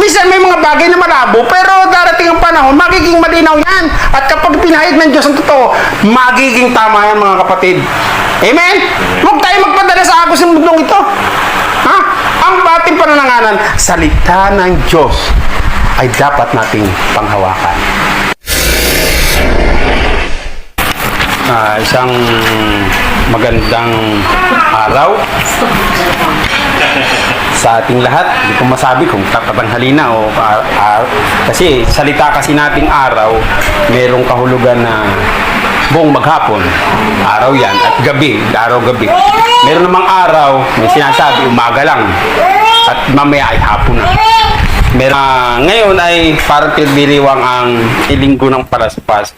minsan may mga bagay na malabo, pero darating ang panahon, magiging malinaw yan. At kapag pinahayag ng Diyos ang totoo, magiging tama yan, mga kapatid. Amen? Huwag tayo magpadala sa agos ng mundong ito. Ha? Ang ating panananganan, salita ng Diyos ay dapat nating panghawakan. Isang magandang araw sa ating lahat. Hindi ko masabi kung tatanghali na o kasi salita kasi nating araw, merong kahulugan na buong maghapon. Araw yan at gabi, araw-gabi. Meron namang araw, may sinasabi umaga lang at mamaya ay hapon na. Ngayon ay parang pinagdiriwang ang ilinggo ng palaspas.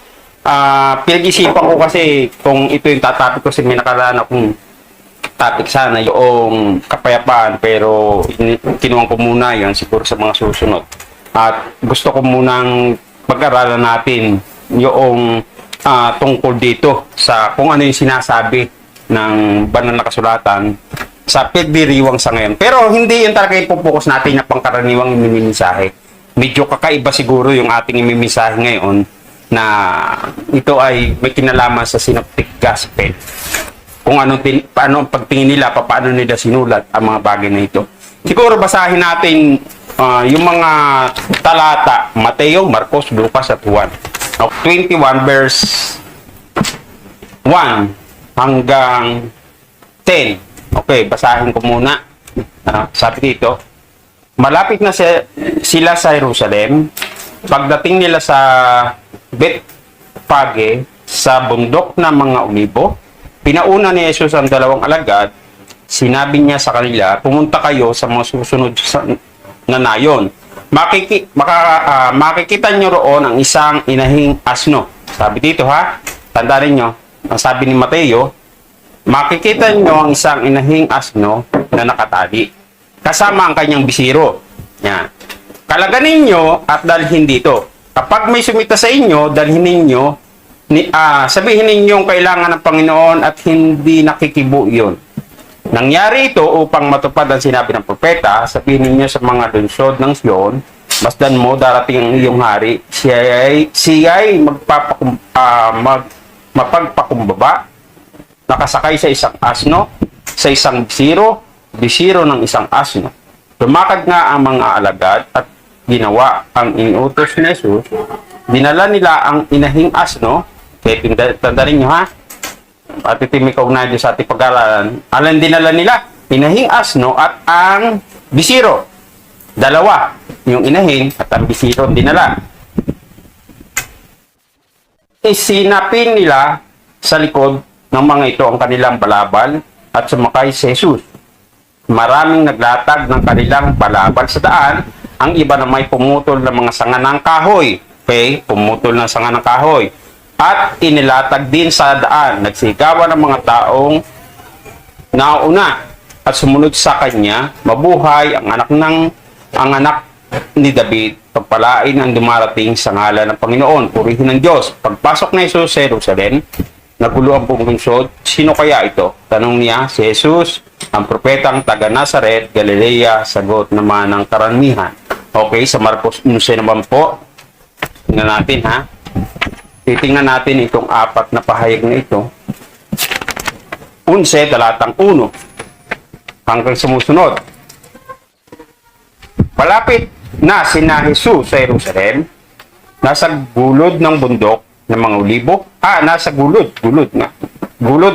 Pinag-isipan ko kasi kung ito yung tatapik ko, kasi may nakaraan akong topic sana yung kapayapaan, pero kinuha ko muna yan siguro sa mga susunod. At gusto ko munang pag-aralan natin yung tungkol dito sa kung ano yung sinasabi ng banal na kasulatan sa pagdiriwang sa ngayon. Pero hindi yun talaga ipopokus natin na pangkaraniwang imimisahe. Medyo kakaiba siguro yung ating imimisahe ngayon, na ito ay may kinalaman sa synoptic gospel. Kung paano ang pagtingin nila, paano nila sinulat ang mga bagay na ito. Siguro basahin natin yung mga talata, Mateo, Marcos, Lucas at Juan. 21 verse 1 hanggang 10. Okay, basahin ko muna. Sabi dito, malapit na sila sa Jerusalem. Pagdating nila sa Bethphage, sa bundok ng mga Olibo, pinauna ni Jesus ang dalawang alagad. Sinabi niya sa kanila, pumunta kayo sa mga susunod na nayon. Makikita nyo roon ang isang inahing asno. Sabi dito tandaan niyo, ang sabi ni Mateo, makikita nyo ang isang inahing asno na nakatali, kasama ang kanyang bisiro. Yan. Kalaganin nyo at dalhin dito. Kapag may sumita sa inyo, dalhin ninyo, sabihin ninyo kailangan ng Panginoon at hindi nakikibo iyon. Nangyari ito upang matupad ang sinabi ng propeta, sabihin ninyo sa mga lungsod ng Sion, masdan mo, darating ang iyong hari, siya'y mapagpakumbaba, nakasakay sa isang asno, sa isang bisiro ng isang asno. Lumakad nga ang mga alagad at ginawa ang inutos ni Jesus. Dinala nila ang inahing asno. Kaya tandaan nyo at itimikaw na sa ating pag-aralan. Alam dinala nila? Inahing asno at ang bisiro. Dalawa. Yung inahing at ang bisiro dinala. Isinapin nila sa likod ng mga ito ang kanilang balabal at sumakay si Jesus. Maraming naglatag ng kanilang balabal sa daan. Ang iba na may pumutol ng mga sanga ng kahoy. Okay? Pumutol ng sanga ng kahoy. At inilatag din sa daan. Nagsigawan ng mga taong nauna at sumunod sa kanya. Mabuhay ang anak ni David. Pagpalain ang dumarating sa ngalan ng Panginoon. Purihin ng Diyos. Pagpasok na Jesus sa Jerusalem, nagulo ang buong lungsod. Sino kaya ito? Tanong niya si Jesus, ang propetang taga Nazaret, Galilea. Sagot naman ng karamihan. Okay, sa Marcos 11 naman po. Tingnan natin Titingnan natin itong apat na pahayag na ito. 11, talatang 1 hanggang sumusunod. Palapit na sina Jesus sa Jerusalem, nasa gulod ng bundok ng mga Olibo. Nasa gulod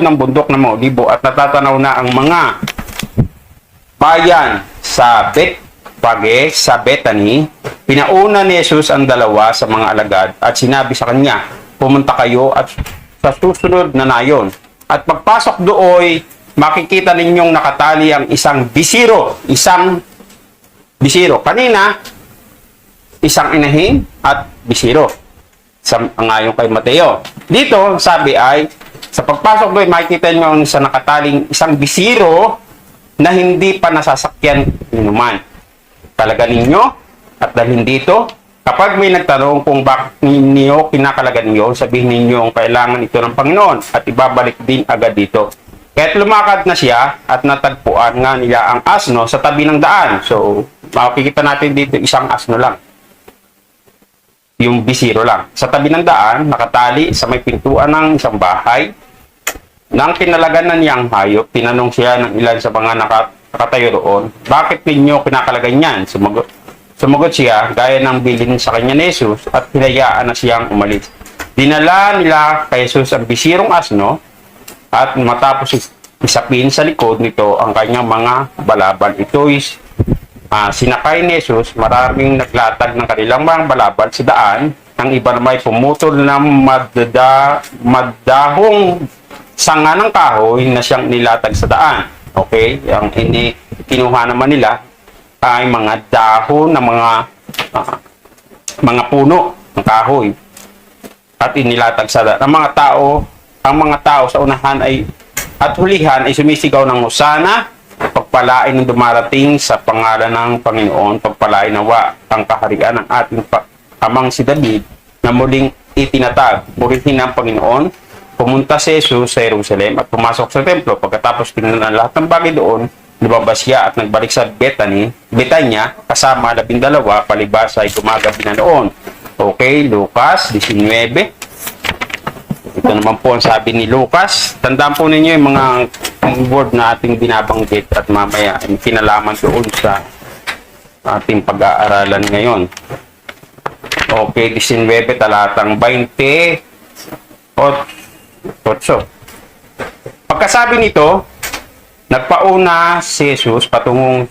ng bundok ng mga Olibo at natatanaw na ang mga bayan sa Bethphage sa Bethany. Pinauna ni Jesus ang dalawa sa mga alagad at sinabi sa kanya, pumunta kayo at sa susunod na nayon. At pagpasok dooy, makikita ninyong nakatali ang isang bisiro. Kanina, isang inahing at bisiro. Ngayon kay Mateo. Dito, sabi ay, sa pagpasok doon, makikita nyo sa nakataling isang bisiro na hindi pa nasasakyan inuman. Kalaganin nyo at dalhin dito. Kapag may nagtanong kung bakit ninyo kinakalagan nyo, sabihin ninyo ang kailangan ito ng Panginoon at ibabalik din agad dito. Kaya't lumakad na siya at natagpuan nga nila ang asno sa tabi ng daan. So, makikita natin dito isang asno lang. Yung bisiro lang. Sa tabi ng daan, nakatali sa may pintuan ng isang bahay. Nang kinalagan na niyang hayop, tinanong siya ng ilan sa mga nakatayo roon, bakit ninyo kinakalagan yan? Sumagot siya, gaya ng bilin sa kanya ni Jesus, at hinayaan na siyang umalis. Dinala nila kay Jesus ang bisirong asno, at matapos isapin sa likod nito ang kanyang mga balabal. Ito'y sinakay ni Jesus, maraming naglatag ng kanilang mga balabal sa daan. Ang iba naman ay pumutol ng madahong sanga ng kahoy na siyang nilatag sa daan. Okay? Ang kinuha naman nila ay mga dahon ng mga puno ng kahoy at inilatag sa daan. Ang mga tao sa unahan at hulihan ay sumisigaw ng hosana, pagpalain ng dumarating sa pangalan ng Panginoon, pagpalain nawa ang kaharian ng ating amang si David na muling itinatag. Purihin ang Panginoon. Pumunta si Jesus sa Jerusalem at pumasok sa templo. Pagkatapos tingnan ang lahat ng bagay doon, lumabas siya at nagbalik sa Betanya kasama 12, palibhas ay gumagabi na noon. Okay, Lucas 19. Ito naman po ang sabi ni Lucas. Tandaan po ninyo yung mga word na ating binabanggit at mamaya ay kinalaman doon sa ating pag-aaralan ngayon. Okay, 19, talatang 20. Pagkasabi nito, nagpauna si Jesus patungo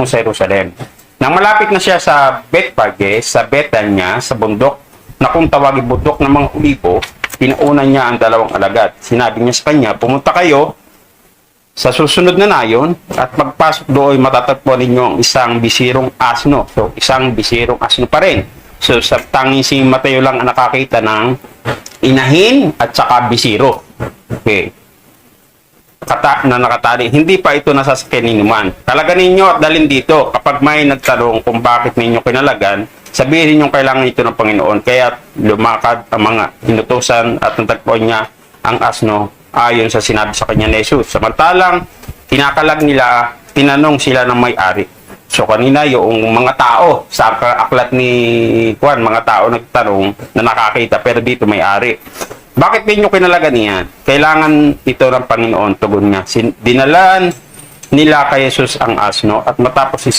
sa Jerusalem. Nang malapit na siya sa Bethphage, sa Betanya, sa bundok na kung tawagin bundok ng mga Olibo, pinauna niya ang 2 alagad. Sinabi niya sa kanya, pumunta kayo sa susunod na nayon at magpasok doon matatagpuan ninyo ang isang bisirong asno. So, isang bisirong asno pa rin. So, sa tanging si Mateo lang ang nakakita ng inahin at saka bisiro. Okay. Na nakatali. Hindi pa ito nasasakyan ni naman. Talaga ninyo at dalhin dito. Kapag may nagtanong kung bakit ninyo kinalagan, sabihin ninyo kailangan ito ng Panginoon. Kaya lumakad ang mga inutusan at natagpuan niya ang asno ayon sa sinabi sa kanya ni Jesus. Samantalang kinakalag nila, tinanong sila ng may-ari. So kanina yung mga tao sa aklat ni Juan, mga tao nagtanong na nakakita pero dito may-ari. Bakit ninyo kinalagan niyan? Kailangan ito ng Panginoon, tugon niya. Dinalan nila kay Jesus ang asno at matapos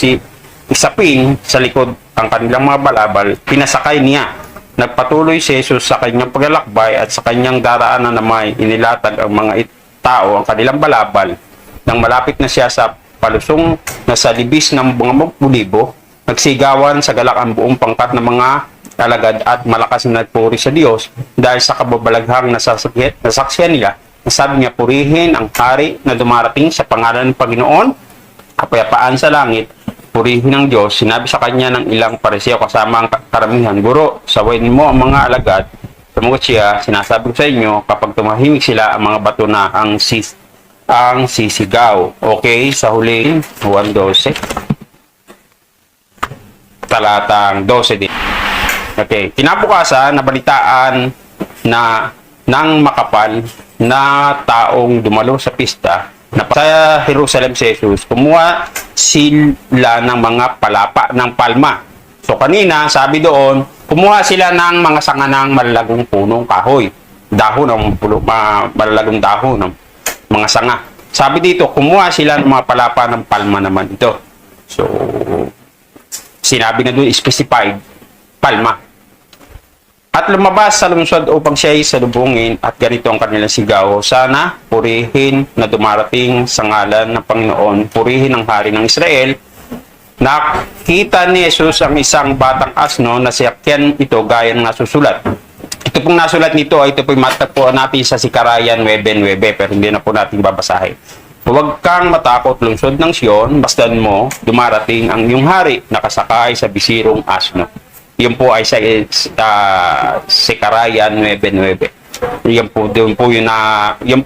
isapin sa likod ang kanilang mga balabal, pinasakay niya. Nagpatuloy si Jesus sa kanyang paglalakbay at sa kanyang daraanan na may inilatag ang mga tao ang kanilang balabal. Nang malapit na siya sa palusong na sa libis ng mga Olibo, nagsigawan sa galak ang buong pangkat ng mga alagad at malakas na nagpuri sa Diyos dahil sa kababalaghang nasaksihan nila. Sabi niya, purihin ang hari na dumarating sa pangalan ng Panginoon, kapayapaan sa langit, purihin ang Diyos. Sinabi sa kanya ng ilang pariseo kasama ang karamihan, Guro, sawayin mo ang mga alagad. Sumagot siya, sinasabi ko sa inyo, kapag tumahimik sila, ang mga bato na ang sisigaw. Okay, sa huli, Juan 12. Talatang 12 din. Okay, kinabukasan, nabalitaan na ng makapal na taong dumalo sa pista na sa Jerusalem si Jesus, kumuha sila ng mga palapa ng palma. So kanina, sabi doon, kumuha sila ng mga sanga ng malalagong punong kahoy. Dahon ng malalagong dahon ng mga sanga. Sabi dito, kumuha sila ng mga palapa ng palma naman ito. So, sinabi na doon, specified, palma. At lumabas sa lungsod upang siya ay salubungin at ganito ang kanilang sigaw. Sana purihin na dumarating sa ngalan ng Panginoon. Purihin ang hari ng Israel. Nakita ni Jesus ang isang batang asno na siyakyan ito gaya ng nasusulat. Ito pong nasulat nito ay ito pong matagpuan natin sa Sikarayan 9:9 pero hindi na po natin babasahin. Huwag kang matakot lungsod ng Sion, bastan mo dumarating ang iyong hari nakasakay sa bisirong asno. Yan po ay sa Sikarayan 9:9. Yan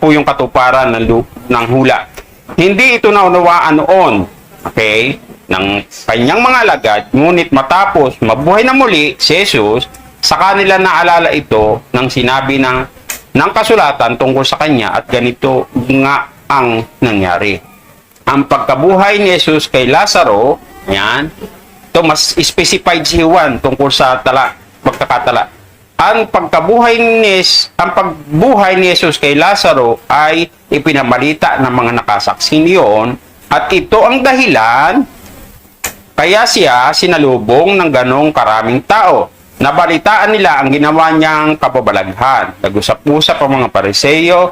po yung katuparan ng hula. Hindi ito naunawaan noon, okay, ng kanyang mga alagad, ngunit matapos mabuhay na muli si Jesus, sa kanila naalala ito ng sinabi ng kasulatan tungkol sa kanya at ganito nga ang nangyari. Ang pagkabuhay ni Jesus kay Lazaro Ayan. Ito, mas specified si Juan tungkol sa pagkakatala. Ang pagbuhay ni Jesus kay Lazaro ay ipinamalita ng mga nakasaksi niyon at ito ang dahilan kaya siya sinalubong ng ganong karaming tao. Nabalitaan nila ang ginawa niyang kababalaghan. Nag-usap-usap ang mga Pariseo,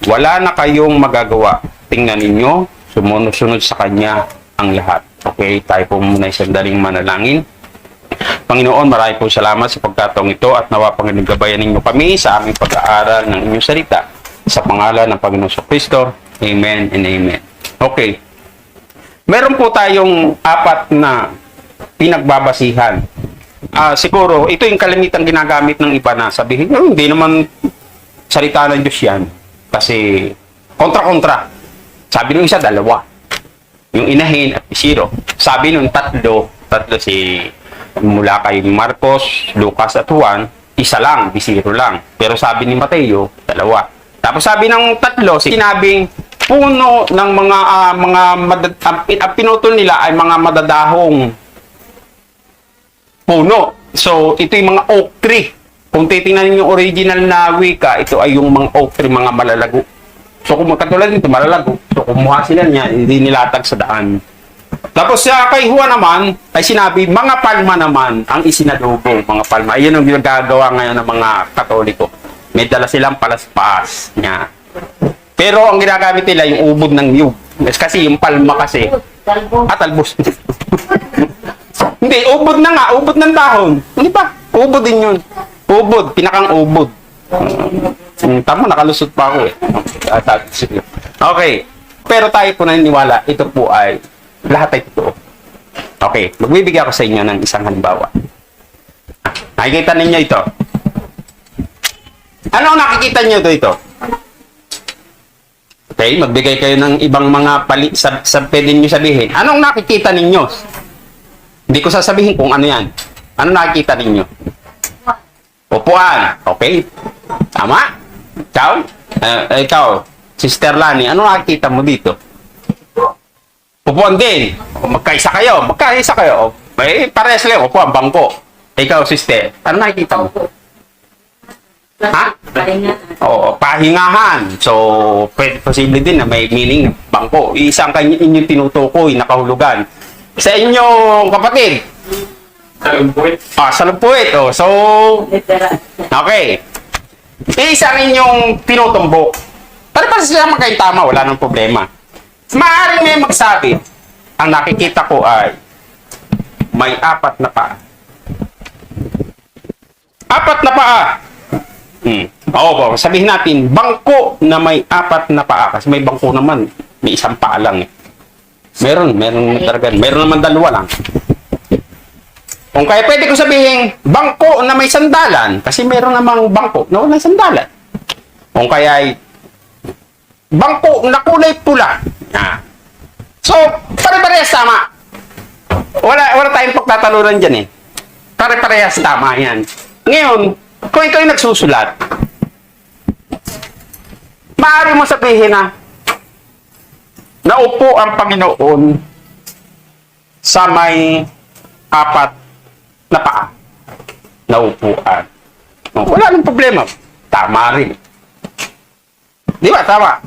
wala na kayong magagawa. Tingnan ninyo, sumunod-sunod sa kanya ang lahat. Okay, tayo po muna isang daling manalangin. Panginoon, marami po salamat sa pagkataong ito at nawa Panginoon gabayan ninyo kami sa aming pag-aaral ng inyong salita. Sa pangalan ng Panginoon Kristo, Amen and Amen. Okay. Meron po tayong 4 na pinagbabasihan. Siguro, ito yung kalimitang ginagamit ng iba na sabihin, hindi naman salita ng Diyos yan. Kasi, kontra-kontra. Sabi nung isa, 2. Yung inahin at isiro. Sabi nung 3 si mula kay Marcos, Lucas at Juan, isa lang, bisiro lang. Pero sabi ni Mateo, 2. Tapos sabi ng 3, sinabing puno ng pinutol nila ay mga madadahong puno. So, ito yung mga oak tree. Kung titingnan yung original na wika, ito ay yung mga oak tree, mga malalago. So, kung katulad nito, malalago. So, kumuha sila niya, hindi nilatag sa daan. Tapos kay Juan naman, ay sinabi, mga palma naman ang isinalubong, mga palma. Ayun ang ginagawa ngayon ng mga Katoliko. May dala silang palaspas niya. Pero ang ginagamit nila yung ubod ng niyog. Kasi yung palma kasi, talbos. Hindi, ubod na nga, ubod ng dahon. Hindi pa, ubod din yun. Ubod, pinakang ubod. Tama, nakalusot pa ako eh. Okay. Pero tayo po naniniwala, ito po ay lahat ay totoo. Okay, magbibigay ako sa inyo ng isang halimbawa. Nakikita ninyo ito. Ano ang nakikita nyo ito? Okay, magbigay kayo ng ibang mga pwede nyo sabihin. Anong nakikita ninyo? Hindi ko sasabihin kung ano yan. Ano nakikita ninyo? Upuan. Okay. Tama? Ikaw? Ikaw, Sister Lani, ano nakikita mo dito? Upuan din. Magkaisa kayo. Parehas lang. Upuan, bangko. Ikaw, Sister, ano nakikita mo? Ha? Pahingahan. Oo, pahingahan. So, posible din na may meaning ng bangko. Isang inyong tinutukoy, nakahulugan. Sa inyong kapatid? Salumpuit. Salumpuit. So, okay. Isang inyong tinutumbok. Pero pa sila magkain tama, wala nang problema. Maaaring may magsabi, ang nakikita ko ay may 4 na paa. 4 na paa. Oo, sabihin natin, bangko na may 4 na paa. Kasi may bangko naman, may 1 paa lang eh. Meron talaga. Meron naman 2 lang. Kung kaya pwede ko sabihin, bangko na may sandalan. Kasi meron namang bangko na walang sandalan. Kung kaya ay bangko na kulay pula. So, pare-parehas tama. Wala tayong pagtatalunan dyan eh. Pare-parehas tama yan. Ngayon, kung ikaw yung nagsusulat, maaari mo sabihin na naupo ang Panginoon sa may 4 na paa. Naupuan. Wala nang problema. Tama rin. Di ba? Tama.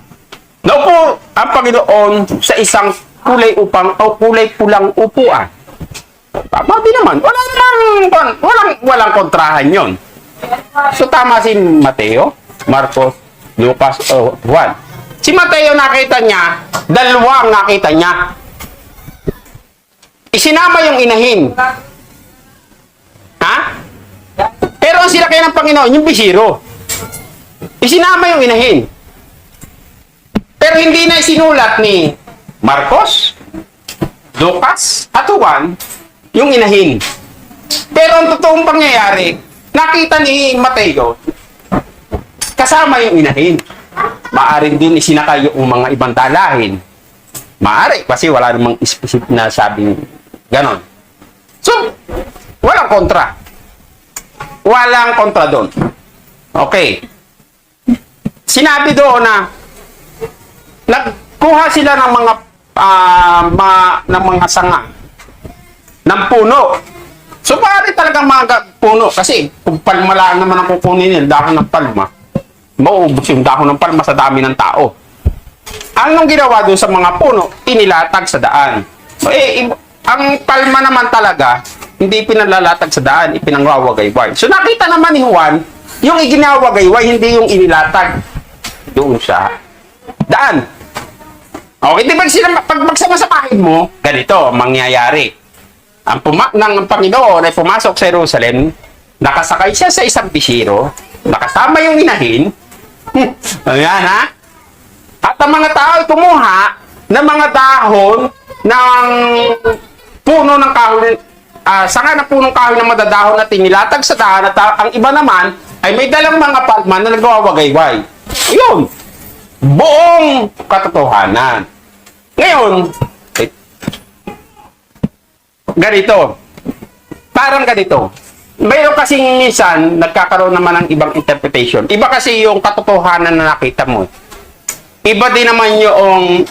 Naupo ang Panginoon sa isang kulay pulang upuan. Tama din naman. Walang kontrahan yon. So, tama si Mateo, Marcos, Lucas, o Juan. Si Mateo nakita niya, 2 ang nakita niya. Isinama yung inahin. Ha? Pero ang sinakay ng Panginoon, yung bisiro. Isinama yung inahin. Pero hindi na isinulat ni Marcos, Lucas, at Juan, yung inahin. Pero ang totoong pangyayari, nakita ni Mateo, kasama yung inahin. Maaari din isinakay yung mga ibang dalahin. Maaari, kasi wala namang specific na sabing ganon. So, walang kontra. Walang kontra doon. Okay. Sinabi doon na nagkuha sila ng mga sanga ng puno. So, maaari talagang mga puno. Kasi, kung palma lang naman ang kukunin nila, dahon ng palma, mauubos yung dahon ng palma sa dami ng tao. Anong ginawa doon sa mga puno? Inilatag sa daan. So, ang palma naman talaga, hindi pinalalatag sa daan, ipinangwawagayway. So, nakita naman ni Juan, yung iginawagayway, hindi yung inilatag doon sa daan. Okay, di ba pag magsama-samahin mo, ganito, mangyayari. Ang Panginoon ay pumasok sa Jerusalem, nakasakay siya sa isang bisiro, nakasama yung inahin. Ayan, ha? At ang mga tao ay kumuha ng mga dahon ng puno ng kahoy, sanga ng punong kahoy na madadahon at tinilatag sa daan, at ang iba naman ay may dalang mga palma na nagwawagayway. Yun, buong katotohanan. Ngayon, ganito, parang ganito. Mayroon kasing minsan, nagkakaroon naman ng ibang interpretation. Iba kasi yung katotohanan na nakita mo. Iba din naman yung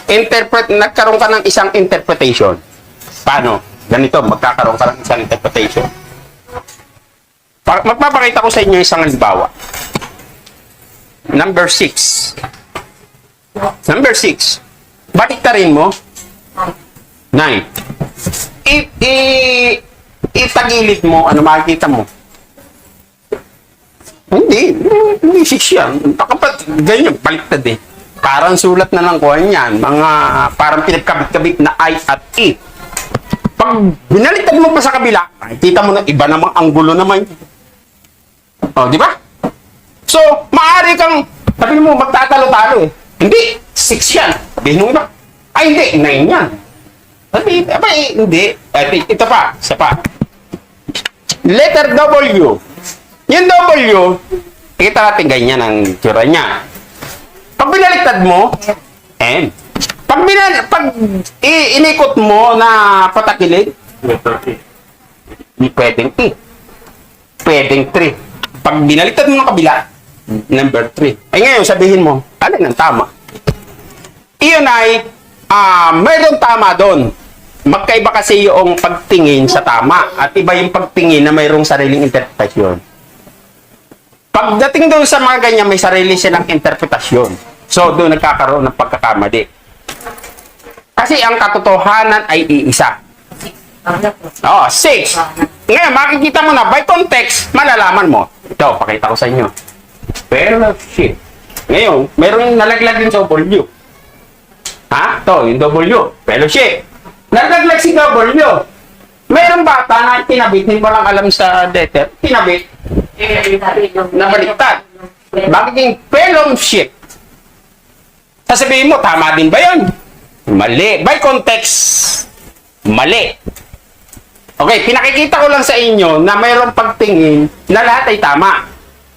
nagkaroon ka ng isang interpretation. Paano? Ganito, magkakaroon ka ng isang interpretation. Magpapakita ko sa inyo isang halimbawa. Number 6. Number 6. Baliktarin mo. 9. Itagilid mo, ano makikita mo? Hindi 6 yan. Kapag ganyan, baliktad eh. Parang sulat na ng kuha niyan. Mga parang pinagkabit-kabit na I at E. Pag binaliktad mo pa sa kabila, nakikita mo na iba namang anggulo naman. O, di ba? So, maaari kang, sabi mo, magtatalo-talo eh. Hindi, 6 yan. Sabihin mo iba. Ay, hindi, 9 yan. Sabi, hindi. Ito pa, isa pa. Letter W. Yung W, kita natin ganyan ang tsura niya. Pag binaliktad mo, N. Pag inikot mo na patakilid, pwedeng E. Pwedeng 3. Pag binaliktad mo ng kabila, number 3. Ay ngayon, sabihin mo, alin ang tama? Iyon ay, mayroong tama doon. Magkaiba kasi yung pagtingin sa tama at iba yung pagtingin na mayroong sariling interpretasyon. Pagdating doon sa mga ganyan, may sarili silang interpretasyon. So, doon nagkakaroon ng pagkakamali. Kasi ang katotohanan ay iisa. 6. Ngayon, makikita mo na, by context, malalaman mo. Ito, pakita ko sa inyo. Fellowship. Ngayon, mayroong nalaglag din sa W. Ha? Ito, yung W. Fellowship. Nalaglag si W. Mayroong bata na tinabit, hindi mo lang alam sa letter. Tinabit. Nabaliktad. Magiging fellowship. Sasabihin mo, tama din ba yun? Mali. By context, mali. Okay, pinakikita ko lang sa inyo na mayroong pagtingin na lahat ay tama.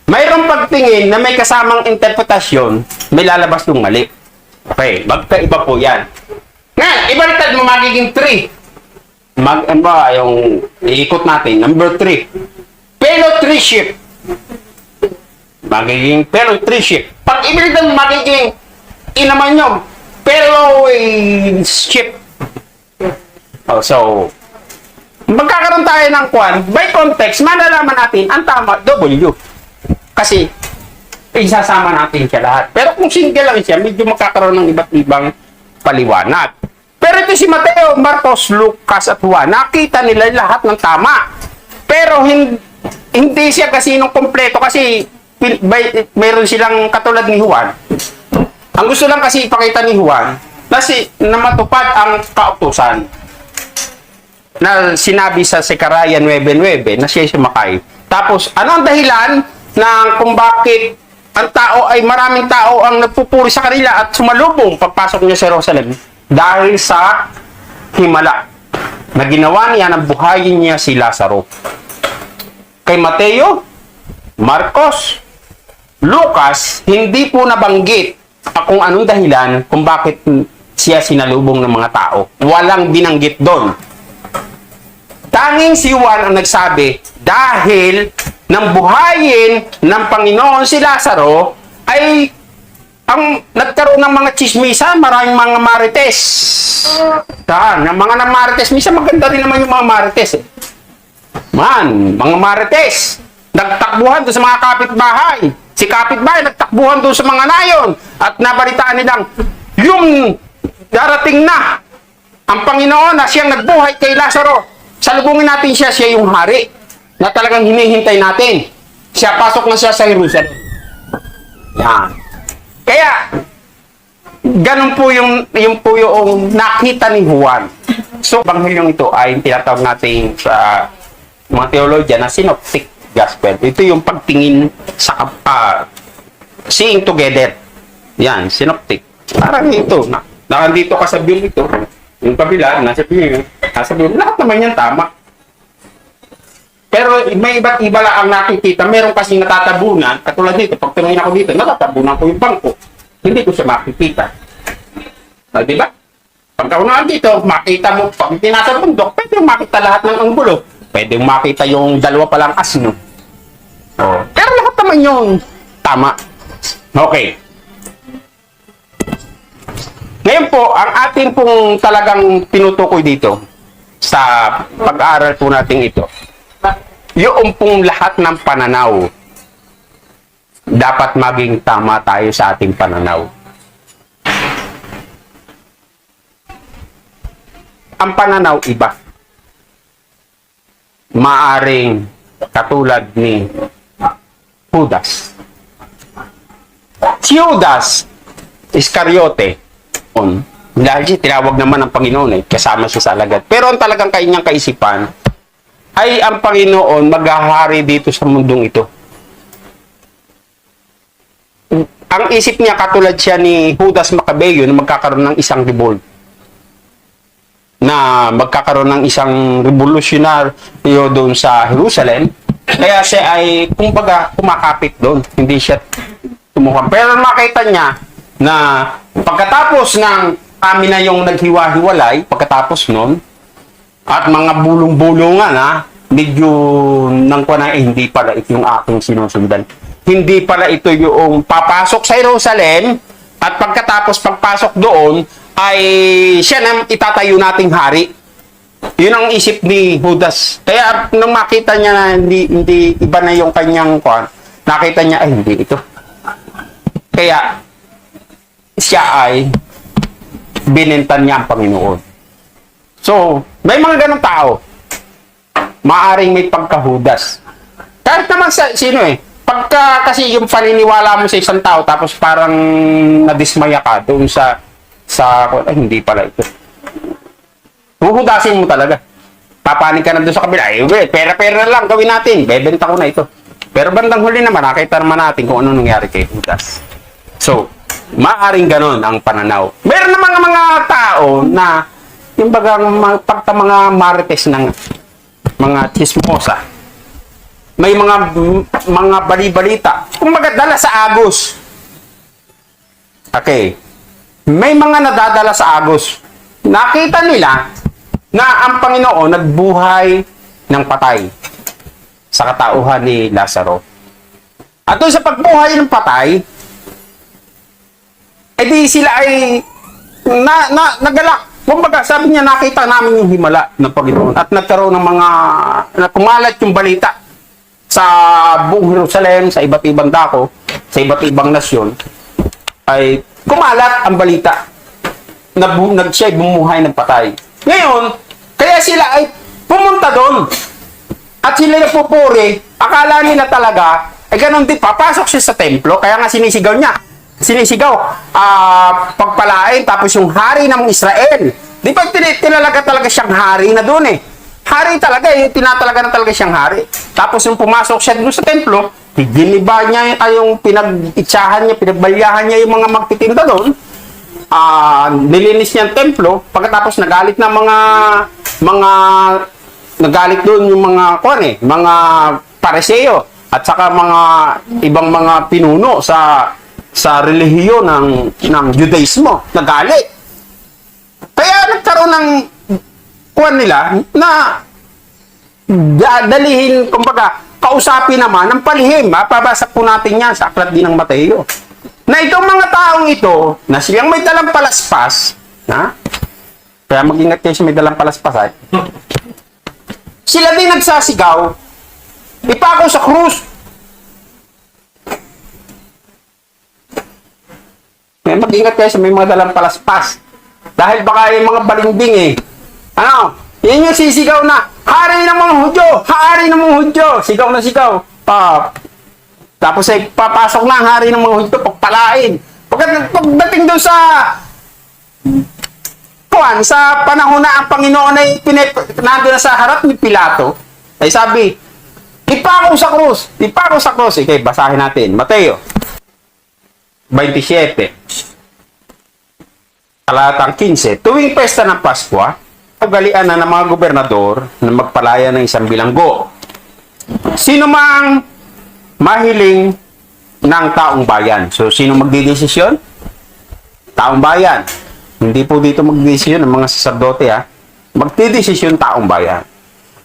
Mayroong pagtingin na may kasamang interpretasyon, may lalabas yung mali. Okay, magkaiba po yan. Ngayon, ibaliktad mo magiging 3. Yung iikot natin, number 3. Fellowship. Magiging fellowship. Pag ibaliktad mo magiging naman nyo, fellowship. Oh, so, magkakaroon tayo ng kwan, by context, malalaman natin ang tama, W. Kasi, isasama natin siya lahat. Pero kung single lang siya, medyo magkakaroon ng iba't ibang paliwanag. Pero ito si Mateo, Marcos, Lucas at Juan, nakita nila lahat ng tama. Pero hindi siya kasinong kompleto kasi mayroon silang katulad ni Juan. Ang gusto lang kasi ipakita ni Juan na matupad ang kautusan na sinabi sa Zechariah 9:9 na siya sumakay. Tapos, ano ang dahilan na kung bakit ang tao ay maraming tao ang nagpupuri sa kanila at sumalubong pagpasok niya sa Jerusalem? Dahil sa himala na ginawa niya na buhayin niya si Lazaro. Kay Mateo, Marcos, Lucas, hindi po nabanggit kung anong dahilan kung bakit siya sinalubong ng mga tao. Walang binanggit doon. Tanging si Juan ang nagsabi, dahil nang buhayin ng Panginoon si Lazaro, ay ang nagkaroon ng mga chismisan, maraming mga marites. Saan? Yung mga marites, minsan maganda rin naman yung mga marites eh. Mga marites. Nagtakbuhan doon sa mga kapitbahay. Si kapitbahay nagtakbuhan doon sa mga nayon. At nabalitaan nilang, yung darating na ang Panginoon na siyang nagbuhay kay Lazaro. Salubungin natin siya, siya yung hari na talagang hinihintay natin. Siya, pasok na siya sa Jerusalem. Yan. Kaya, ganun po yung nakita ni Juan. So, Ebanghelyo ito ay tinatawag natin sa mga teologya na synoptic gospel. Ito yung pagtingin sa seeing together. Yan, synoptic. Parang ito, nakandito ka sa view ito, yung kabila, nasa view, lahat naman yan tama. Pero may iba't iba lang ang nakikita. Meron kasing natatabunan. Katulad dito, pag tumingin ako dito, natatabunan ko yung bangko. Hindi ko siya makikita. Di ba? Pag ako dito, makita mo, pag tinasa bundok, pwede yung makita lahat ng anggulo. Pwede yung makita yung dalawa palang asno. Oh. Pero lahat naman yung tama. Okay. Ngayon po, ang atin pong talagang tinutukoy dito sa pag-aaral po natin ito, yung pong lahat ng pananaw, dapat maging tama tayo sa ating pananaw. Ang pananaw iba. Maaring katulad ni Judas. Si Judas Iscariote, dahil tinawag naman ng Panginoon kasama siya sa alagad. Pero ang talagang kanyang kaisipan ay ang Panginoon maghahari dito sa mundong ito. Ang isip niya katulad siya ni Judas Maccabeo na magkakaroon ng isang revolt. Na magkakaroon ng isang revolutionaryo doon sa Jerusalem. Kaya siya ay, kumbaga, kumakapit doon. Hindi siya tumukhang. Pero makita niya na pagkatapos ng kami na yung naghiwa-hiwalay, pagkatapos nun, at mga bulong-bulungan, medyo nang ko na, hindi pala ito yung aking sinusundan. Hindi pala ito yung papasok sa Jerusalem, at pagkatapos pagpasok doon, ay siya na itatayo nating hari. Yun ang isip ni Judas. Kaya nung makita niya na hindi iba na yung kanyang nakita niya, ay hindi ito. Kaya siya ay binentan niya ang Panginoon. So, may mga ganong tao. Maaring may pagka-Judas. Kahit naman sino pagka kasi yung paniniwala mo sa isang tao tapos parang nadismaya ka doon ay hindi pala ito. Huhudasin mo talaga. Papanig ka na doon sa kabila. Pera-pera lang gawin natin. Bebenta ko na ito. Pero bandang huli naman, nakita naman natin kung ano nangyari kay Judas. So, maaring ganon ang pananaw. Meron naman mga tao na yung bagang pagka mga marites ng mga chismosa. May mga bali-balita. Kumbaga dala sa agos. Okay. May mga nadadala sa agos. Nakita nila na ang Panginoon nagbuhay ng patay sa katauhan ni Lazaro. At doon sa pagbuhay ng patay, edi sila ay nagalak. Kumbaga, sabi niya, nakita namin yung himala ng Panginoon at nagkaroon ng mga, kumalat yung balita sa buong Jerusalem, sa iba't ibang dako, sa iba't ibang nasyon, ay kumalat ang balita na siya'y bumuhay ng patay. Ngayon, kaya sila ay pumunta doon at sila nagpupuri, akala nila talaga, ay ganun din, papasok siya sa templo, kaya nga sinisigaw niya. Pagpalain, tapos yung hari ng Israel. Di ba tinalaga talaga siyang hari na doon Hari talaga tinatalaga na talaga siyang hari. Tapos yung pumasok siya doon sa templo, giniba niya yung pinag-itsahan niya, pinagbalyahan niya yung mga magtitinda doon. Nilinis niya ang templo, pagkatapos nagalit na nagalit doon yung mga pariseo at saka mga ibang mga pinuno sa relihiyon ng Judaismo, nagalit. Kaya nagkaroon ng nila na dalihin, kumbaga, kausapin naman ng palihim. Pabasa po natin yan sa aklat din ng Mateo. na itong mga taong ito, na silang may dalang palaspas, ha? Kaya mag-ingat kayo sa may dalang palaspas, ha? Sila din nagsasigaw, ipako sa krus. Kaya mag-ingat kayo sa may mga dalang palaspas. Dahil baka yung mga balinding eh. Ano? Yan yung sisigaw na, hari ng mga Hudyo! Hari ng mga Hudyo! Sigaw na sigaw. Tapos ay papasok na ang hari ng mga Hudyo, pagpalain. Pagdating doon sa panahon na ang Panginoon ay nandun na sa harap ni Pilato, ay sabi, ipako sa krus! Ipako sa krus! Okay, basahin natin. Mateo 27. Talatang 15, tuwing pesta ng Pasko, ugalian na ng mga gobernador na magpalaya ng isang bilanggo. Sino mang mahiling ng taong bayan. So, sino magdidesisyon? Taong bayan. Hindi po dito magdidesisyon ng mga saserdote, ha? Magdidesisyon taong bayan.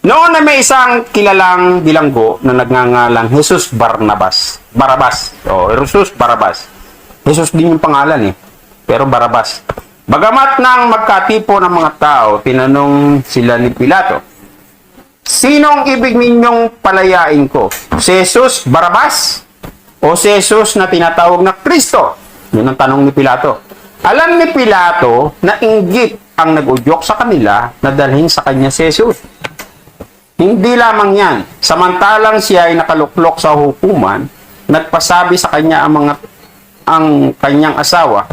Noon na may isang kilalang bilanggo na nagngangalang Jesus Barnabas. Barabas. O, Jesus Barabas. Jesus din yung pangalan, eh. Pero Barabas. Bagamat nang magkatipo ng mga tao, tinanong sila ni Pilato, sinong ibig ninyong palayain ko? Si Jesus Barabas o si Jesus na tinatawag na Kristo? Yun ang tanong ni Pilato. Alam ni Pilato na inggit ang nag-udyok sa kanila na dalhin sa kanya si Jesus. Hindi lamang yan. Samantalang siya ay nakaluklok sa hukuman, nagpasabi sa kanya ang kanyang asawa,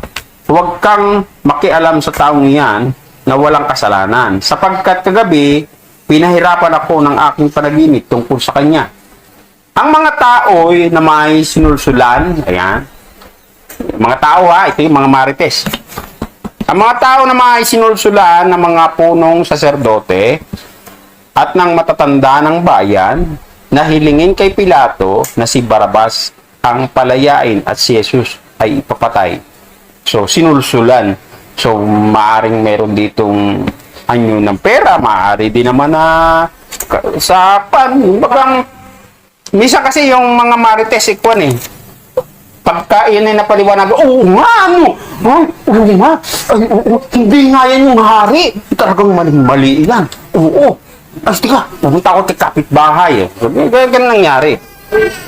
huwag kang makialam sa taong iyan na walang kasalanan, sapagkat kagabi, pinahirapan ako ng aking panaginip tungkol sa kanya. Ang mga tao'y na may sinulsulan, ayan, mga tao ha, ito yung mga marites. Ang mga tao na may sinulsulan ng mga punong saserdote at ng matatanda ng bayan, na hilingin kay Pilato na si Barabas ang palayain at si Jesus ay ipapatay. So, sinulsulan. So, maaring meron ditong anyo ng pera, maaari din naman na bagang, minsan kasi yung mga marites ikwan eh, pagka yun ay napaliwanag, oo nga, ano? Oo nga, hindi nga yan yung hari. Talagang mali yan. Oo. Ay, tika, pumunta ako kay kapitbahay eh. Ganun nangyari.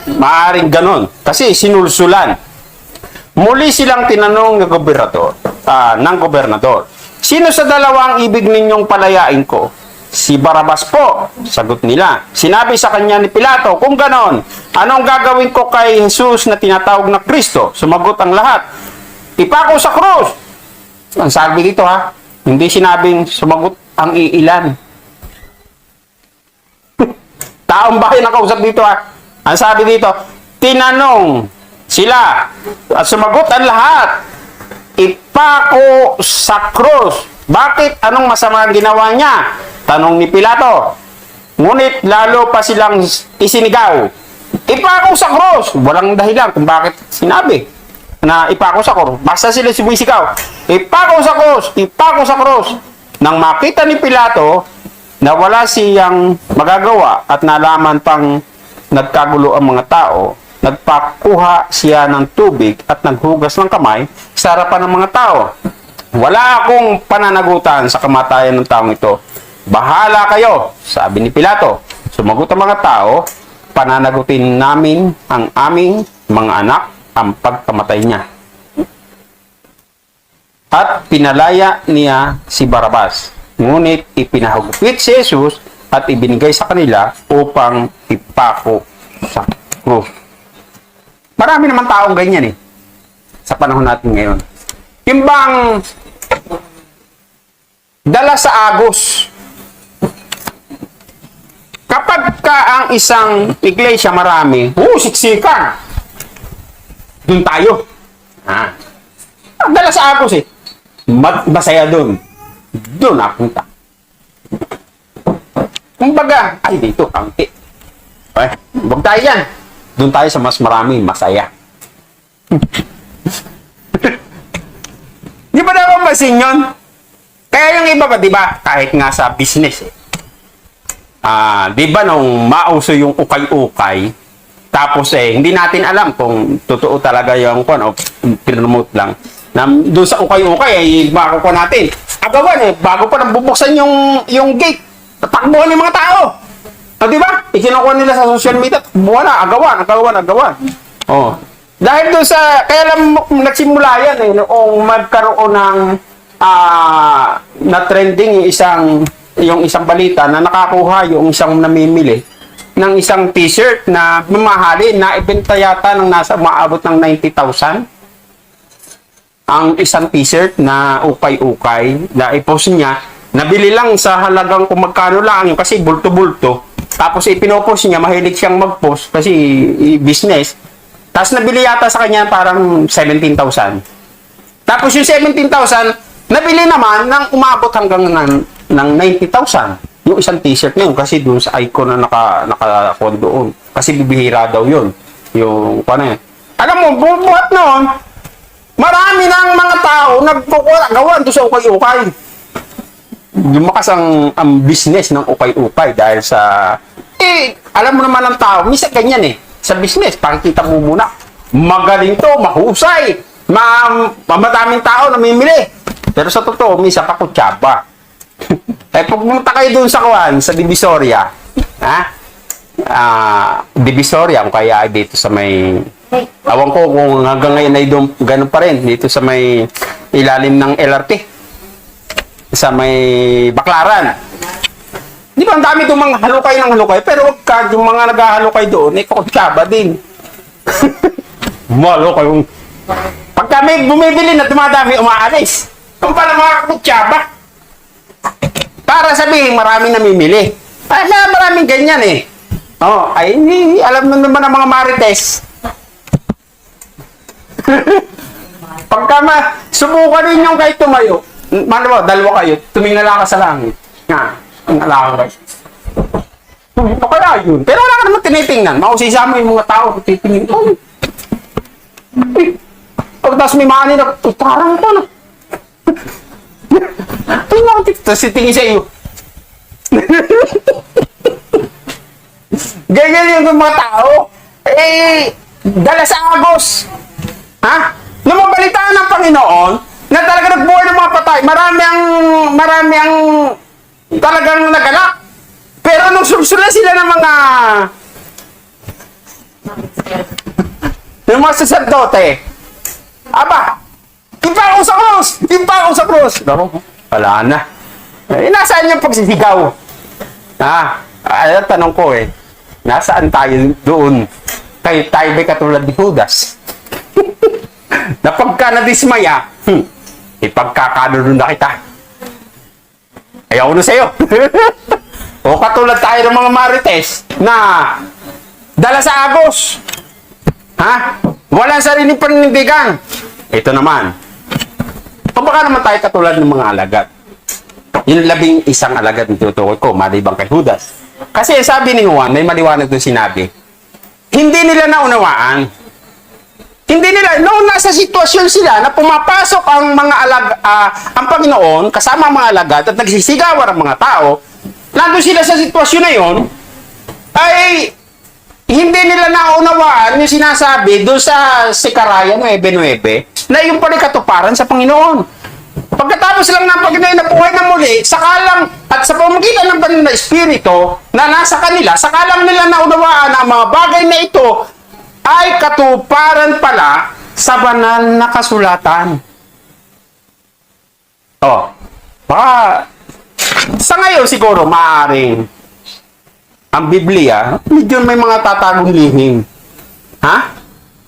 Maaring ganon. Kasi sinulsulan. Muli silang tinanong ng gobernador, sino sa dalawang ibig ninyong palayain ko? Si Barabas po, sagot nila. Sinabi sa kanya ni Pilato, kung ganon, anong gagawin ko kay Jesus na tinatawag na Kristo? Sumagot ang lahat, ipako sa krus. Ang sabi dito ha, hindi sinabing sumagot ang iilan. Taong bahay nakausap dito ha. Ang sabi dito, tinanong sila at sumagot ang lahat, ipako sa krus. Bakit? Anong masama ang ginawa niya? Tanong ni Pilato. Ngunit lalo pa silang isinigaw, ipako sa krus. Walang dahilan kung bakit sinabi na ipako sa krus. Basta sila sumisigaw, ipako sa krus, ipako sa krus. Nang makita ni Pilato na wala siyang magagawa at nalaman pang nagkagulo ang mga tao, nagpakuha siya ng tubig at naghugas ng kamay sa harapan ng mga tao. Wala akong pananagutan sa kamatayan ng taong ito. Bahala kayo, sabi ni Pilato. Sumagot ang mga tao, pananagutin namin ang aming mga anak ang pagkamatay niya. At pinalaya niya si Barabas. Ngunit ipinahugupit si Jesus at ibinigay sa kanila upang ipako sa krus. Marami naman taong ganyan eh, sa panahon natin ngayon. Yung bang dala sa agos. Kapag ka ang isang iglesia marami, siksikan. Doon tayo. Dala sa agos eh. Masaya doon. Doon napunta. Kumbaga, ay dito, kaunti. Huwag tayo yan. Doon tayo sa mas marami, masaya. Di ba daw masin yun? Kaya yung iba ba, di ba? Kahit nga sa business eh. Di ba nung mauso yung ukay-ukay, Tapos hindi natin alam kung totoo talaga yung o promote lang. Na doon sa ukay-ukay, makukuha natin. Agawan bago pa nang bubuksan yung gate, tatakbuhan ng mga tao. Di ba? Ikinukuha nila sa social media, takbuhan na, agawan. Oh. Dahil doon sa, kaya lang nagsimula yan noong magkaroon ng na trending yung isang balita na nakakuha yung isang namimili ng isang t-shirt na mamahalin na ibenta yata ng nasa maabot ng 90,000 ang isang t-shirt na ukay-ukay na i-post niya, nabili lang sa halagang kung magkano lang yung kasi bulto-bulto, tapos ipinopost niya, mahilig siyang mag-post kasi business, tapos nabili yata sa kanya parang 17,000, tapos yung 17,000 nabili naman ng umabot hanggang ng 90,000 yung isang t-shirt na yun kasi doon sa icon na naka-kon doon. Kasi bibihira daw yun. Yung, ano yun. Alam mo, buhat noon, marami ng mga tao naggawan doon sa ukay-ukay. Lumakas ang business ng ukay-ukay dahil sa, alam mo naman ng tao, minsan ganyan sa business, pakikita mo muna, magaling to, mahusay, madaming tao namimili. Pero sa totoo, minsan pakutsaba. Pag pumunta kayo doon sa sa Divisoria, Divisoria, kung kaya dito sa may, awan ko kung hanggang ngayon ay doon, ganun pa rin, dito sa may ilalim ng LRT, sa may Baclaran. Di ba, ang dami doon mga halukay ng halukay, pero wag ka, yung mga naghahalukay doon, kukutsaba din. Malukay yung, pagka may bumibili na dumadami, umaalis. Kung pala mga kukutsaba, para sabihin, maraming namimili. Ay, maraming ganyan alam mo naman ang mga marites. Pagka subukan rin yung kahit tumayo, dalawa kayo, tumingala ka sa langit. Tingala ka kayo. Ito kaya yun. Pero wala ka naman tinitingnan. Mausisa mo yung mga tao, titingin. Pagkatapos may mani na, parang ito na. Tapos tingin sa iyo. Ganyan yung mga tao. Dala sa Agos. Nung mabalitaan ng Panginoon, na talaga nagbuhay ng mga patay, marami ang talagang nagalak. Pero nung sursula sila ng mga saserdote, aba, impako sa krus! Wala na. Nasaan yung pagsisigaw? Tanong ko nasaan tayo doon? Tayo ba'y katulad ni Judas? Na pagka nadismaya, ipagkakanuno na kita. Ayaw na sa'yo. O katulad tayo ng mga marites na dala sa Agos. Walang sariling panindigan. Ito naman. Baka naman tayo katulad ng mga alagad. Yung 11 alagad na tinutukoy ko, malibang kay Judas. Kasi sabi ni Juan, may maliwanag doon sinabi, hindi nila naunawaan. Hindi nila, noong nasa sitwasyon sila na pumapasok ang mga ang Panginoon, kasama ang mga alagad at nagsisigawan ang mga tao, nandun sila sa sitwasyon na yon, ay hindi nila naunawaan yung sinasabi doon sa Sekaraya 9:9 na yung pala katuparan sa Panginoon. Pagkatapos lang ng Panginoon na buhay na muli, sakalang at sa pamamagitan ng banal na Espiritu na nasa kanila, sakalang nila naunawaan ang mga bagay na ito ay katuparan pala sa banal na kasulatan. Baka sa ngayon siguro maaaring ang Biblia, medyo may mga tatagong lihim.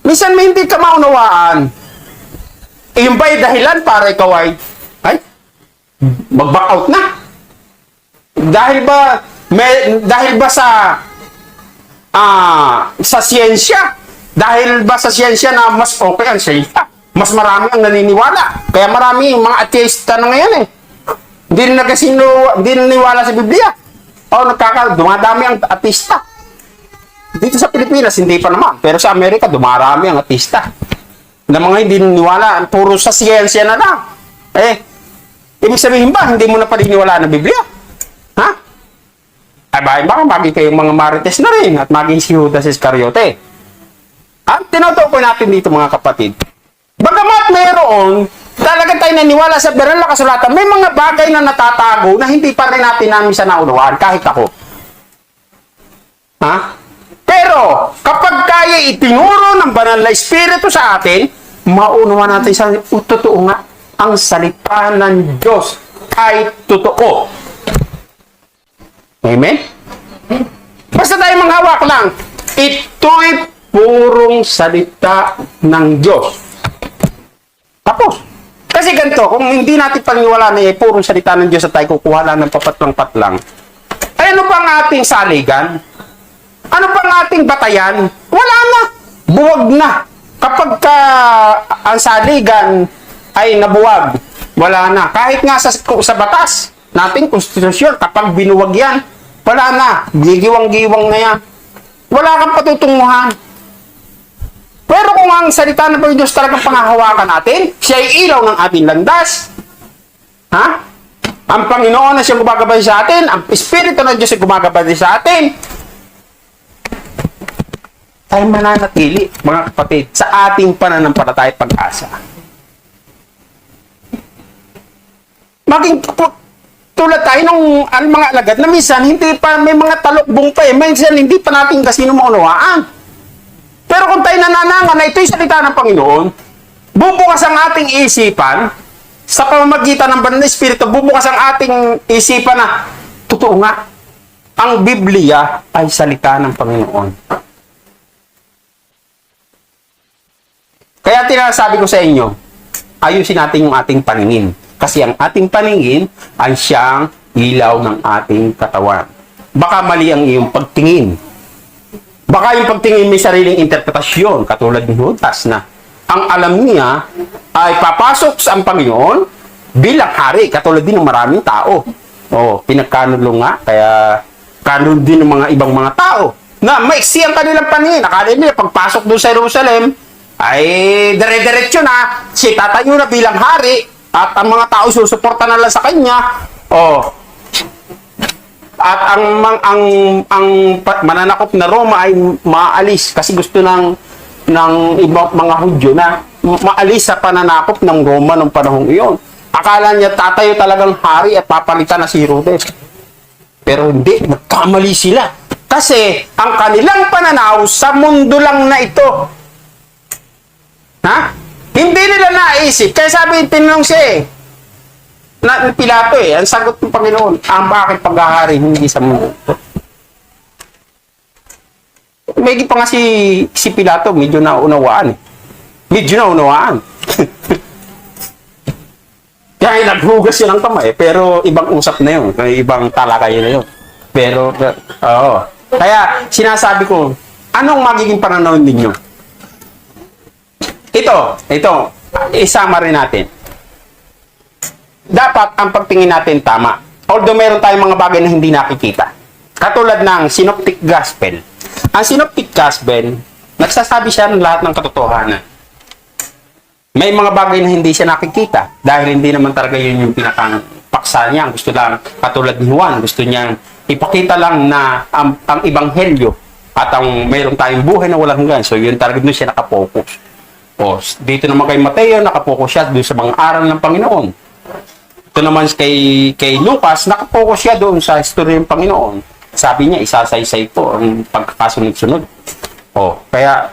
Minsan may hindi ka maunawaan. Yung ba'y dahilan para ikaw ay mag-back out na? Dahil ba sa siyensya? Dahil ba sa siyensya na mas okay ang siyensya? Mas marami ang naniniwala. Kaya marami yung mga ateista na ngayon Hindi naniniwala sa Biblia. Dumadami ang ateista. Dito sa Pilipinas, hindi pa naman. Pero sa Amerika, dumarami ang ateista. Na mga hindi naniniwala, puro sa siyensya na lang. Ibig sabihin ba, hindi mo na paniniwala ng Biblia? Baka maging kayong mga marites na rin at maging si Judas Iscariote. Ang tinutukoy natin dito mga kapatid, bagamat mayroon, talaga tayo naniwala sa banal na kasulatan, may mga bagay na natatago na hindi pa rin natin sa naunawaan, kahit ako. Ha? Pero, kapag kaya itinuro ng banal na Espiritu sa atin, maunawa natin sa totoo nga, ang salita ng Diyos ay totoo. Amen? Basta tayo manghawak lang, ito'y purong salita ng Diyos. Tapos. Kasi ganito, kung hindi natin paniwalaan na purong salita ng Diyos at tayo kukuha lang ng papatlang-patlang, ay ano pa ang ating saligan? Ano pa ang ating batayan? Wala na. Buwag na. Kapag ang saligan ay nabuwag, wala na. Kahit nga sa batas, nating konstitusyon, kapag binuwag yan, wala na. Gigiwang-giwang na yan. Wala kang patutunguhan. Pero kung ang salita ng Diyos talagang pangahawakan natin, siya ay ilaw ng ating landas. Ha? Ang Panginoon na siya gumagabay sa atin, ang Espiritu ng Diyos ay gumagabay sa atin. Tayo mananatili, mga kapatid, sa ating pananampalataya at pag-asa. Maging tulad tayo ng mga alagad na minsan hindi pa may mga talokbong pa minsan hindi pa natin kasi maunawaan. Pero kung tayo nananangan na ito'y salita ng Panginoon, bubukas ang ating isipan, sa pamamagitan ng banal na Espiritu, bubukas ang ating isipan na, totoo nga, ang Biblia ay salita ng Panginoon. Kaya tinasabi ko sa inyo, ayusin natin yung ating paningin. Kasi ang ating paningin ay siyang ilaw ng ating katawan. Baka mali ang iyong pagtingin. Baka yung pagtingin may sariling interpretasyon, katulad ni Judas na ang alam niya ay papasok sa ang Panginoon bilang hari, katulad din ng maraming tao. Pinagkanulo nga, kaya kanulo din ng mga ibang mga tao na maiksi ang kanilang paningin. Akala nila pagpasok doon sa Jerusalem, ay dire-diretso na, si tatayo na bilang hari, at ang mga tao susuporta na lang sa kanya. At ang mananakop na Roma ay maalis kasi gusto ng ibang mga Hudyo na maalis sa pananakop ng Roma ng panahong iyon. Akala niya tatayo talagang hari at papalitan na si Herodes. Pero hindi, nagkamali sila. Kasi ang kanilang pananaw sa mundo lang na ito. Ha? Hindi nila naisip. Kaya sabi, tinanong siya na Pilato ang sagot ng Panginoon, ang bakit paghahari hindi sa mundo? May pa nga si Pilato, medyo naunawaan Medyo naunawaan. Kaya naghugas siya ng kamay, pero ibang usap na yun, ibang talakay na yun. Pero, Kaya, sinasabi ko, anong magiging pananaw ninyo? Ito, isama rin natin. Dapat ang pagtingin natin tama. Although meron tayong mga bagay na hindi nakikita. Katulad ng Synoptic Gospel. Ang Synoptic Gospel, nagsasabi siya ng lahat ng katotohanan. May mga bagay na hindi siya nakikita dahil hindi naman talaga yun yung pinakang paksa niya. Gusto lang, katulad ni Juan, gusto niyang ipakita lang na ang ebanghelyo at ang mayroon tayong buhay na walang hanggan. So yun talaga doon siya nakapokus. Dito naman kay Mateo, nakapokus siya doon sa mga aral ng Panginoon. Ito naman kay Lucas, nakapokus siya doon sa istorya ng Panginoon. Sabi niya, isasaysay po ang pagkakasunod-sunod. Kaya,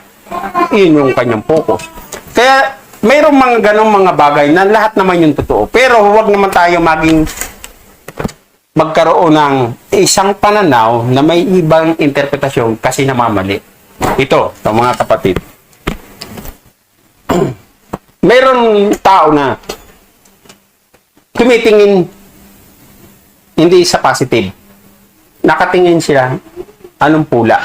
yun yung kanyang focus. Kaya, mayroong mga ganong mga bagay na lahat naman yung totoo. Pero, huwag naman tayo magkaroon ng isang pananaw na may ibang interpretasyon kasi namamali. Ito, mga kapatid. Mayroong tao na tumitingin hindi sa positive. Nakatingin sila anong pula.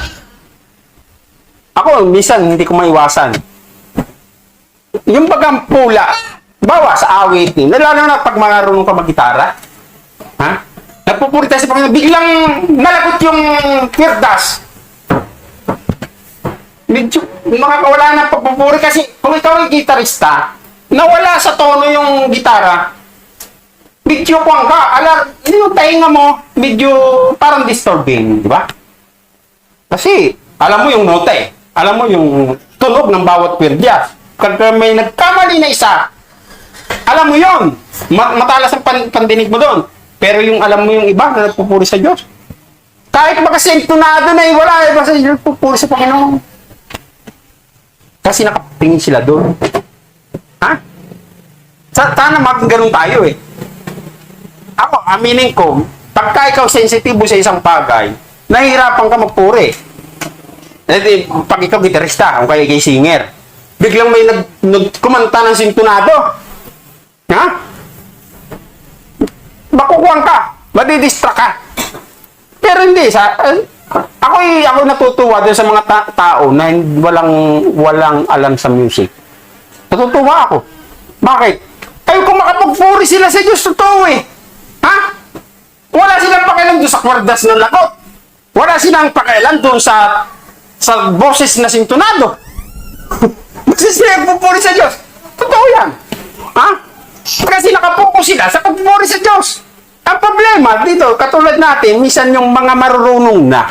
Ako, minsan hindi ko maiwasan. Yung bagang pula, bawa sa awitin, lalo na pag marunong ka mag-gitara, nagpupurita sa Panginoon, biglang nalagot yung kwirdas. Medyo makakawala ng pagpupuri kasi kung ikaw ay gitarista, nawala sa tono yung gitara, medyo kuwang ka, yung tainga mo, medyo parang disturbing, di ba? Kasi, alam mo yung nota alam mo yung tunog ng bawat kwerdya. Kapag may nagkamali na isa, alam mo yon, matalas ang pandinig mo doon. Pero yung alam mo yung iba na nagpupuri sa Diyos. Kahit makasentonado na wala, basta nagpupuri sa Panginoon. Kasi nakatingin sila doon. Ha? Sana maging ganun tayo eh. Ako, aminin ko, pagka ikaw sensitibo sa isang bagay, nahihirapan ka magpuri. Pag ikaw gitarista, o kaya kay singer, biglang may kumanta ng sintonado. Ha? Makukuhan ka, madidistract ka. Pero hindi, ako natutuwa doon sa mga tao na walang alam sa music. Natutuwa ako. Bakit? Ay, kung makapagpuri sila sa Diyos, totoo eh. Ha? Wala silang pakialam doon sa kwardas ng lagot. Wala silang pakialam doon sa boses na sintonado. Basta sila nagpupuri sa Diyos. Totoo yan. Ha? Kasi nakapokus sila sa pagpupuri sa Diyos. Ang problema dito, katulad natin, minsan yung mga marurunong na.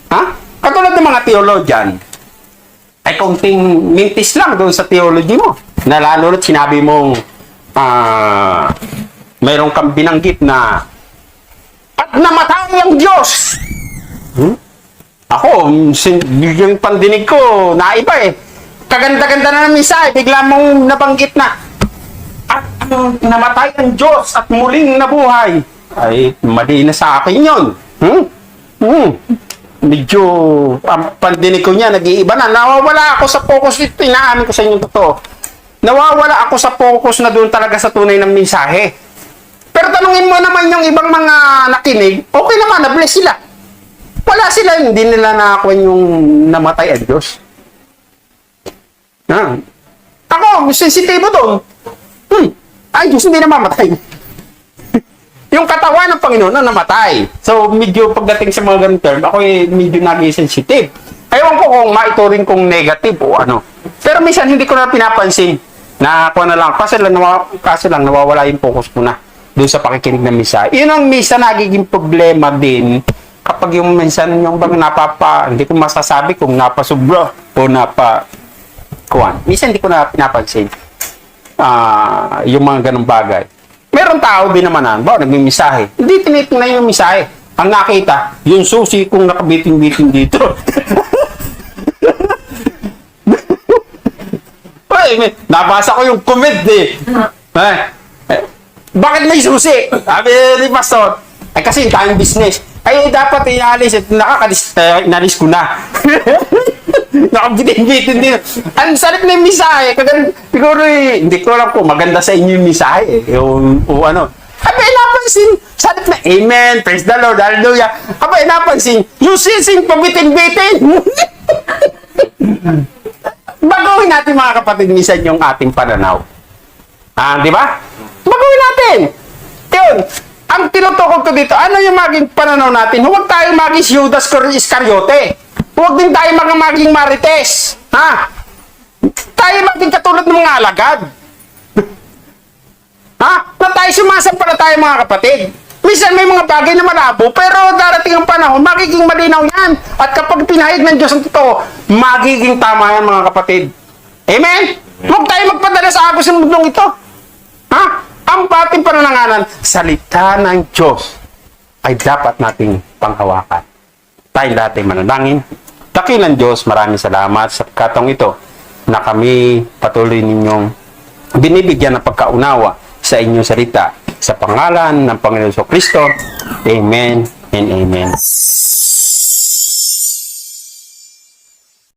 Ha? Katulad ng mga theologian, ay kaunting mintis lang doon sa theology mo. Na lalo na't sinabi mong mayroon kang binanggit na at namatay ang Diyos. Ako, yung pandinig ko, naiba eh. Kaganda-ganda na ng misa eh, bigla mong nabanggit na at namatay ang Diyos at muling nabuhay. Ay, mali na sa akin yun. Medyo, ang pandinig ko niya, nag-iiba na. Nawawala ako sa focus. Ito, inaamin ko sa inyo totoo. Nawawala ako sa focus na doon talaga sa tunay ng mensahe. Pero tanungin mo naman yung ibang mga nakinig, okay naman, na-bless sila. Wala sila, hindi nila nakakuha yung namatay ang Diyos. Ako, sensitibo doon. Ay, Diyos, hindi na mamatay. Yung katawan ng Panginoon na namatay. So, medyo pagdating sa mga ganun term, ako medyo nag-sensitive. Ayaw ko kung maituring kong negative o ano. Pero minsan, hindi ko na pinapansin na ako na lang. Kasi lang, nawawala yung focus ko na doon sa pakikinig ng misa. Yun ang misa nagiging problema din kapag yung minsan yung bang hindi ko masasabi kung napasubro o kuwan. Minsan hindi ko na pinapansin yung mga ganung bagay. Meron tao din naman nagmimisahe. Hindi tinitingnan yung misahe. Ang nakita, yung susi kung nakabiting-biting dito. Ay, nabasa ko yung comment eh. Bakit may susi? Sabi ni Pastor, ay kasi tayong business. Ay, dapat ialis. Inalis ko na. Nakabitin-bitin din. Ang sarap na yung misahe. Siguro hindi ko alam kung maganda sa inyo yung misahe. O ano. Abay, napansin. Sarap na, amen, praise the Lord, hallelujah. Abay, napansin. Yung sising pabitin-bitin. Baguhin natin mga kapatid, minsan yung ating pananaw. Di ba? Baguhin natin. Yun. Ang tinutukod ko dito, ano yung maging pananaw natin? Huwag tayo maging Judas Iscariote. Huwag din tayo maging Marites. Ha? Tayo maging katulad ng mga alagad. Ha? Na tayo sumasampalataya mga kapatid. Minsan may mga bagay na malabo, pero darating ang panahon, magiging malinaw yan. At kapag pinahid ng Diyos ang totoo, magiging tama yan mga kapatid. Amen? Huwag tayo magpadala sa agos ng mundong ito. Ha? Ang ating panananganan, salita ng Diyos ay dapat nating panghawakan. Tayo lahat ay manalangin. Dakilang Diyos, maraming salamat sa katong ito na kami patuloy ninyong binibigyan ng pagkaunawa sa inyong salita. Sa pangalan ng Panginoon Kristo, Amen and Amen.